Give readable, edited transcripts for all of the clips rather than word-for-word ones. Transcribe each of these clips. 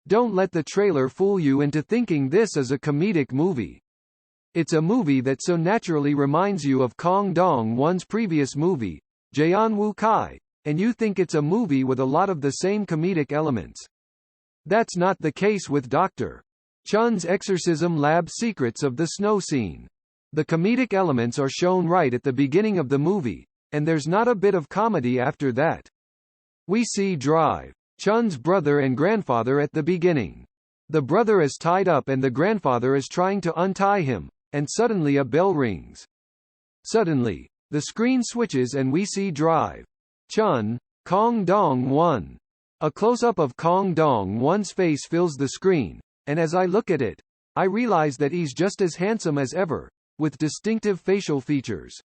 Don't let the trailer fool you into thinking this is a comedic movie. It's a movie that so naturally reminds you of Kang Dong-won's previous movie, Jaeon Woo Kai, and you think it's a movie with a lot of the same comedic elements. That's not the case with Dr. Cheon's Exorcism Lab Secrets of the Snow Scene. The comedic elements are shown right at the beginning of the movie, and there's not a bit of comedy after that. We see Drive, Cheon's brother and grandfather at the beginning. The brother is tied up and the grandfather is trying to untie him, and suddenly a bell rings. Suddenly, the screen switches and we see Drive, Cheon, Kang Dong-won. A close-up of Kang Dong-won's face fills the screen, and as I look at it, I realize that he's just as handsome as ever, with distinctive facial features.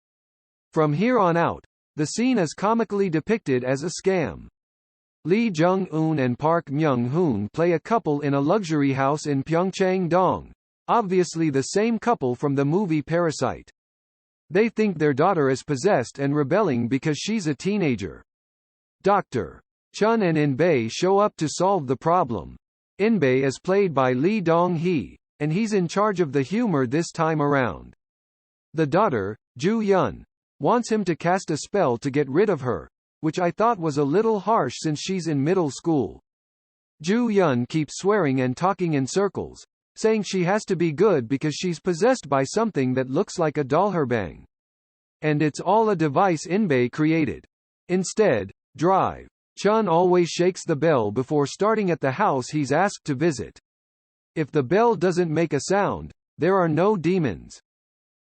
From here on out, the scene is comically depicted as a scam. Lee Jung-eun and Park Myung-hoon play a couple in a luxury house in Pyeongchang-dong, obviously the same couple from the movie Parasite. They think their daughter is possessed and rebelling because she's a teenager. Dr. Cheon and In-bae show up to solve the problem. In-bae is played by Lee Dong-hee, and he's in charge of the humor this time around. The daughter, Ju-yeon, wants him to cast a spell to get rid of her, which I thought was a little harsh since she's in middle school. Ju-yeon keeps swearing and talking in circles, saying she has to be good because she's possessed by something that looks like a dollharbang. And it's all a device In-bae created. Instead, Drive, Cheon always shakes the bell before starting at the house he's asked to visit. If the bell doesn't make a sound, there are no demons.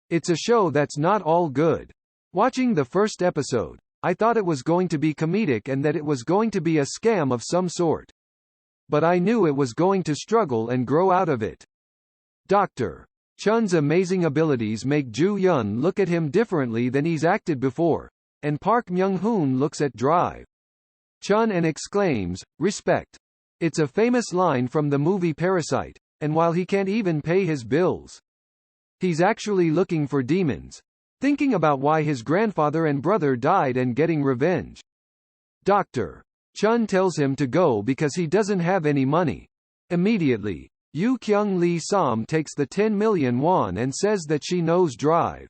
It's a show that's not all good. Watching the first episode, I thought it was going to be comedic and that it was going to be a scam of some sort. But I knew it was going to struggle and grow out of it. Dr. Cheon's amazing abilities make Ju-yeon look at him differently than he's acted before, and Park Myung-hoon looks at Drive, Cheon and exclaims, "Respect." It's a famous line from the movie Parasite, and while he can't even pay his bills, he's actually looking for demons, thinking about why his grandfather and brother died and getting revenge. Dr. Cheon tells him to go because he doesn't have any money. Immediately, Yoo Kyung-lee Sam takes the 10 million won and says that she knows Drive,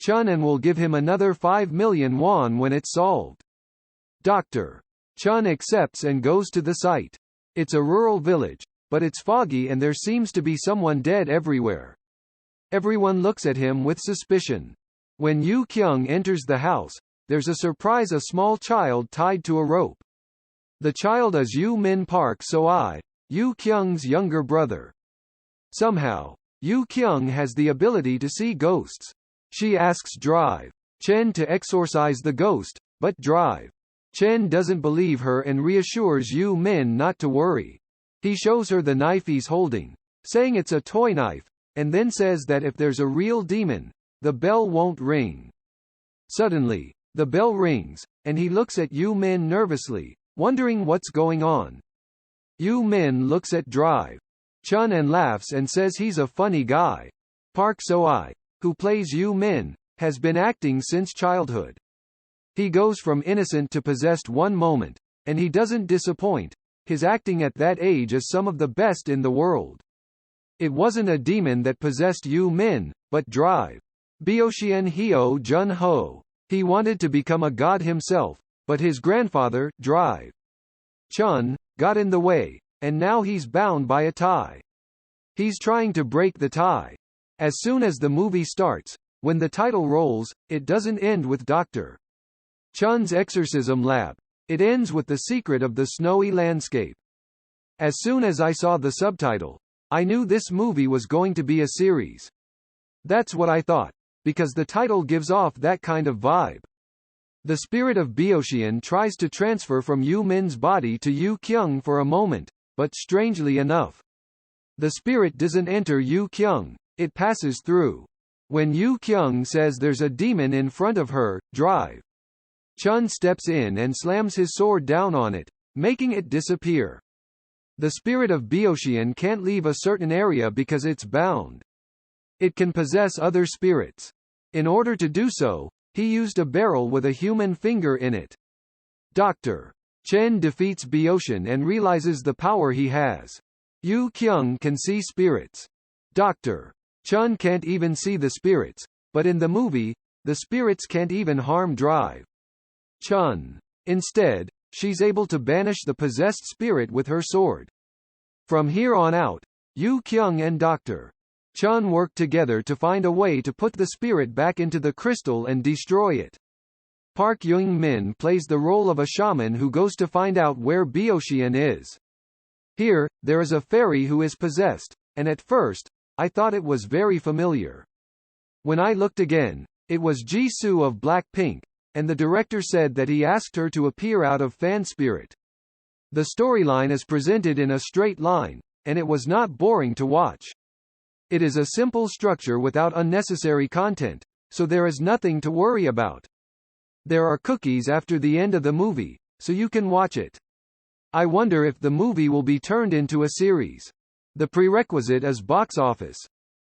Cheon and will give him another 5 million won when it's solved. Dr. Cheon accepts and goes to the site. It's a rural village, but it's foggy and there seems to be someone dead everywhere. Everyone looks at him with suspicion. When Yoo Kyung enters the house, there's a surprise: a small child tied to a rope. The child is Yoo Min Park So-I, Yoo Kyung's younger brother. Somehow, Yoo Kyung has the ability to see ghosts. She asks Drive, Chen to exorcise the ghost, but Drive, Chen doesn't believe her and reassures Yoo Min not to worry. He shows her the knife he's holding, saying it's a toy knife, and then says that if there's a real demon, the bell won't ring. Suddenly, the bell rings, and he looks at Yoo Min nervously, wondering what's going on. Yoo Min looks at Drive, Cheon and laughs and says he's a funny guy. Park So-I, who plays Yoo Min, has been acting since childhood. He goes from innocent to possessed one moment, and he doesn't disappoint. His acting at that age is some of the best in the world. It wasn't a demon that possessed Yoo Min, but Drive, Beocheon Hyo Jun-ho. He wanted to become a god himself, but his grandfather, Drive Cheon, got in the way, and now he's bound by a tie. He's trying to break the tie. As soon as the movie starts, when the title rolls, it doesn't end with Dr. Cheon's Exorcism Lab. It ends with the secret of the snowy landscape. As soon as I saw the subtitle, I knew this movie was going to be a series. That's what I thought, because the title gives off that kind of vibe. The spirit of Beocheon tries to transfer from Yoo Min's body to Yoo Kyung for a moment, but strangely enough, the spirit doesn't enter Yoo Kyung, it passes through. When Yoo Kyung says there's a demon in front of her, Drive Cheon steps in and slams his sword down on it, making it disappear. The spirit of Beocheon can't leave a certain area because it's bound. It can possess other spirits. In order to do so, he used a barrel with a human finger in it. Dr. Chen defeats Beotian and realizes the power he has. Yu Kyung can see spirits. Dr. Chun can't even see the spirits, but in the movie, the spirits can't even harm Drive Chun. Instead, she's able to banish the possessed spirit with her sword. From here on out, Yu Kyung and Dr. Chun work together to find a way to put the spirit back into the crystal and destroy it. Park Young-min plays the role of a shaman who goes to find out where Beotian is. Here, there is a fairy who is possessed, and at first, I thought it was very familiar. When I looked again, it was Jisoo of Blackpink, and the director said that he asked her to appear out of fan spirit. The storyline is presented in a straight line, and it was not boring to watch. It is a simple structure without unnecessary content, so there is nothing to worry about. There are cookies after the end of the movie, so you can watch it. I wonder if the movie will be turned into a series. The prerequisite is box office.